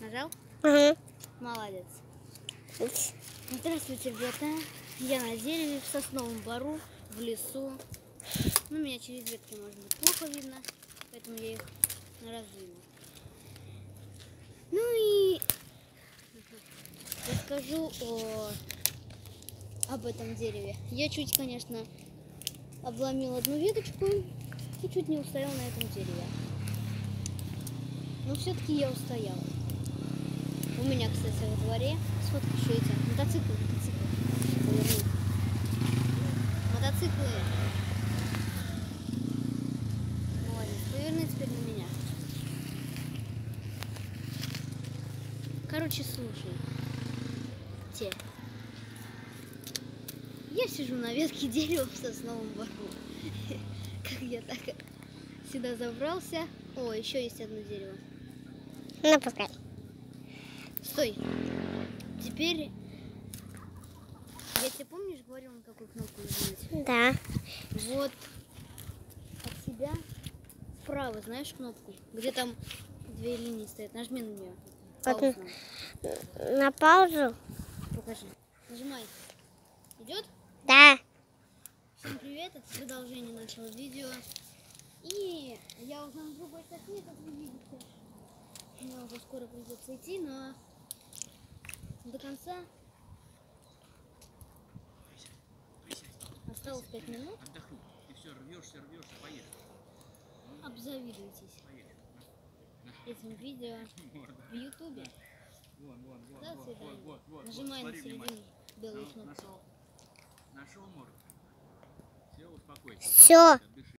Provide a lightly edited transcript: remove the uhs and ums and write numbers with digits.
Нажал? Ага. Молодец. Здравствуйте, ребята. Я на дереве, в сосновом бору, в лесу. Ну, меня через ветки, может быть, плохо видно, поэтому я их раздвину. Ну и расскажу об этом дереве. Я чуть, конечно, обломил одну веточку и чуть не устоял на этом дереве. Но все-таки я устоял. У меня, кстати, во дворе, сфоткай еще эти мотоциклы. Мотоциклы. Молодец. Поверни теперь на меня. Короче, слушай. Я сижу на ветке дерева в сосновом бору. Как я так сюда забрался. О, еще есть одно дерево. Ну, пускай. Стой. Теперь... Я тебе, помнишь, говорила, на какую кнопку нажимать? Да. Вот от себя справа, знаешь кнопку? Где там две линии стоят. Нажми на нее. Вот на паузу? Покажи. Нажимай. Идет? Да. Всем привет, это продолжение нашего видео. И я уже на другой стороне, как вы видите. Мне уже скоро придется идти, но до конца осталось 5 минут. Отдохни. Ты все рвешься, поехали. Обзавидуйтесь этим видео в ютубе. До свидания. Нажимай на середину белую кнопку. Нашел морду. Все, успокойся. Все.